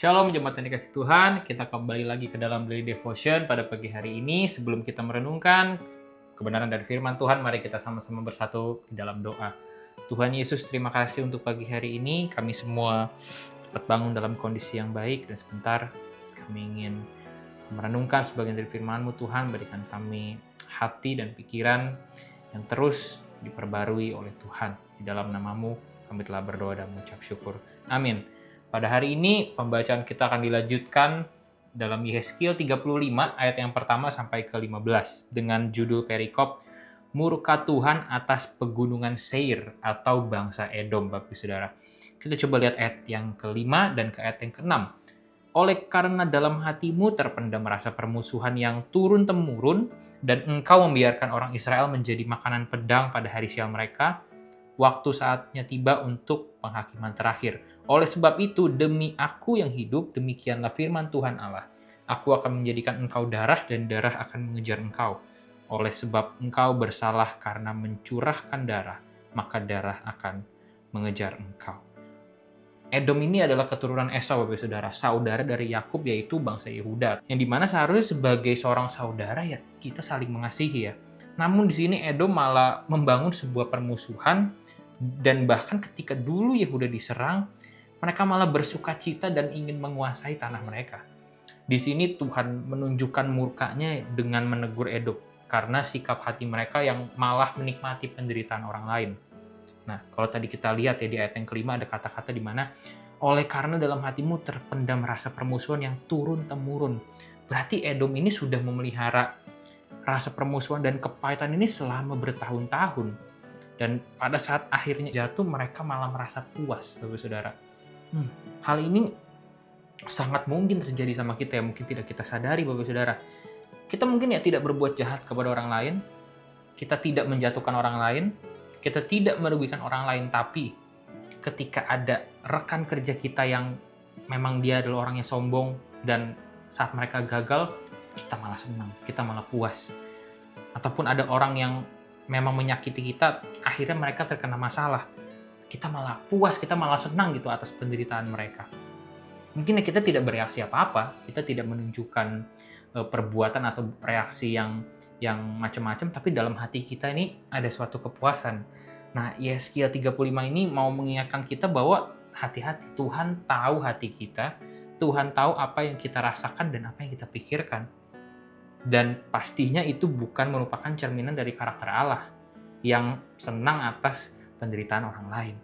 Shalom jemaat yang dikasih Tuhan, kita kembali lagi ke dalam Daily Devotion pada pagi hari ini. Sebelum kita merenungkan kebenaran dari firman Tuhan, mari kita sama-sama bersatu di dalam doa. Tuhan Yesus, terima kasih untuk pagi hari ini. Kami semua dapat bangun dalam kondisi yang baik, dan sebentar kami ingin merenungkan sebagian dari firman-Mu. Tuhan, berikan kami hati dan pikiran yang terus diperbarui oleh Tuhan. Di dalam nama-Mu kami telah berdoa dan mengucap syukur. Amin. Pada hari ini pembacaan kita akan dilanjutkan dalam Yehezkiel 35 ayat yang pertama sampai ke 15 dengan judul perikop Murka Tuhan atas pegunungan Seir atau bangsa Edom, Bapak Saudara. Kita coba lihat ayat yang kelima dan ke ayat yang keenam. Oleh karena dalam hatimu terpendam rasa permusuhan yang turun-temurun dan engkau membiarkan orang Israel menjadi makanan pedang pada hari sial mereka, waktu saatnya tiba untuk penghakiman terakhir. Oleh sebab itu, demi aku yang hidup, demikianlah firman Tuhan Allah. Aku akan menjadikan engkau darah dan darah akan mengejar engkau. Oleh sebab engkau bersalah karena mencurahkan darah, maka darah akan mengejar engkau. Edom ini adalah keturunan Esau, Bapak Saudara, saudara dari Yakub, yaitu bangsa Yehuda. Yang dimana seharusnya sebagai seorang saudara ya kita saling mengasihi ya. Namun di sini Edom malah membangun sebuah permusuhan, dan bahkan ketika dulu Yehuda diserang, mereka malah bersuka cita dan ingin menguasai tanah mereka. Di sini Tuhan menunjukkan murkanya dengan menegur Edom karena sikap hati mereka yang malah menikmati penderitaan orang lain. Nah, kalau tadi kita lihat ya di ayat yang kelima ada kata-kata di mana oleh karena dalam hatimu terpendam rasa permusuhan yang turun-temurun. Berarti Edom ini sudah memelihara rasa permusuhan dan kepahitan ini selama bertahun-tahun. Dan pada saat akhirnya jatuh, mereka malah merasa puas, Bapak Saudara. Hal ini sangat mungkin terjadi sama kita ya, mungkin tidak kita sadari, Bapak Saudara. Kita mungkin ya tidak berbuat jahat kepada orang lain, kita tidak menjatuhkan orang lain, kita tidak merugikan orang lain, tapi ketika ada rekan kerja kita yang memang dia adalah orang yang sombong, dan saat mereka gagal, kita malah senang, kita malah puas. Ataupun ada orang yang memang menyakiti kita, akhirnya mereka terkena masalah, kita malah puas, kita malah senang gitu atas penderitaan mereka. Mungkin kita tidak bereaksi apa-apa, kita tidak menunjukkan perbuatan atau reaksi yang macam-macam, tapi dalam hati kita ini ada suatu kepuasan. Nah, Yehezkiel 35 ini mau mengingatkan kita bahwa hati-hati, Tuhan tahu hati kita, Tuhan tahu apa yang kita rasakan dan apa yang kita pikirkan. Dan pastinya itu bukan merupakan cerminan dari karakter Allah yang senang atas penderitaan orang lain.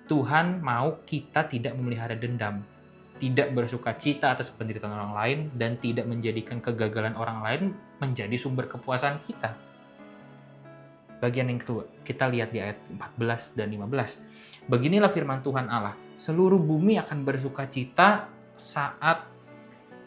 Tuhan mau kita tidak memelihara dendam, tidak bersuka cita atas penderitaan orang lain, dan tidak menjadikan kegagalan orang lain menjadi sumber kepuasan kita. Bagian yang kedua, kita lihat di ayat 14 dan 15. Beginilah firman Tuhan Allah, seluruh bumi akan bersuka cita saat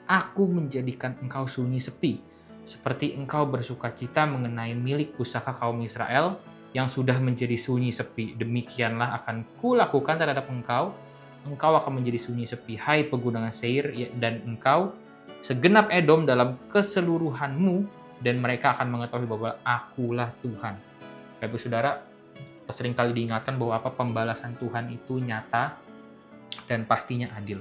aku menjadikan engkau sunyi sepi, seperti engkau bersuka cita mengenai milik pusaka kaum Israel yang sudah menjadi sunyi sepi. Demikianlah akan kulakukan terhadap engkau. Engkau akan menjadi sunyi sepi, hai pegunungan Seir, dan engkau segenap Edom dalam keseluruhanmu, dan mereka akan mengetahui bahwa akulah Tuhan. Bapak Saudara, seringkali diingatkan bahwa pembalasan Tuhan itu nyata dan pastinya adil.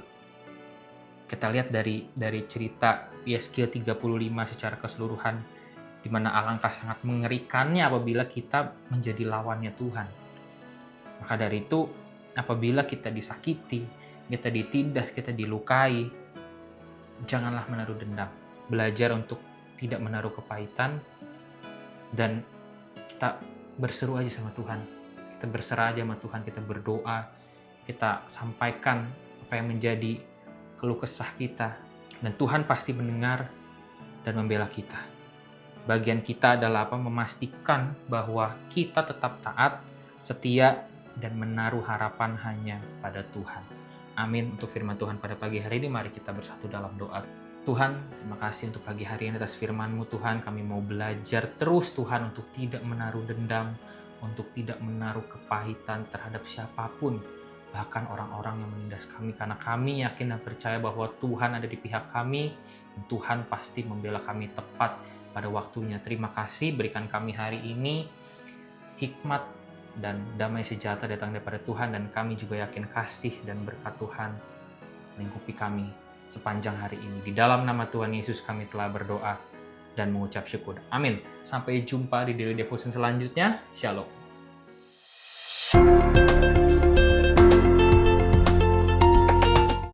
Kita lihat dari cerita Yehezkiel 35 secara keseluruhan, di mana alangkah sangat mengerikannya apabila kita menjadi lawannya Tuhan. Maka dari itu, apabila kita disakiti, kita ditindas, kita dilukai, janganlah menaruh dendam. Belajar untuk tidak menaruh kepahitan, dan kita berseru aja sama Tuhan. Kita berserah aja sama Tuhan, kita berdoa, kita sampaikan apa yang menjadi keluh kesah kita, dan Tuhan pasti mendengar dan membela kita. Bagian kita adalah memastikan bahwa kita tetap taat, setia, dan menaruh harapan hanya pada Tuhan. Amin. Untuk firman Tuhan pada pagi hari ini, mari kita bersatu dalam doa. Tuhan, terima kasih untuk pagi hari ini atas firman-Mu Tuhan. Kami mau belajar terus Tuhan untuk tidak menaruh dendam, untuk tidak menaruh kepahitan terhadap siapapun, bahkan orang-orang yang menindas kami, karena kami yakin dan percaya bahwa Tuhan ada di pihak kami, dan Tuhan pasti membela kami tepat pada waktunya. Terima kasih, berikan kami hari ini hikmat dan damai sejahtera datang daripada Tuhan, dan kami juga yakin kasih dan berkat Tuhan lingkupi kami sepanjang hari ini. Di dalam nama Tuhan Yesus kami telah berdoa dan mengucap syukur. Amin. Sampai jumpa di Daily Devotion selanjutnya. Shalom.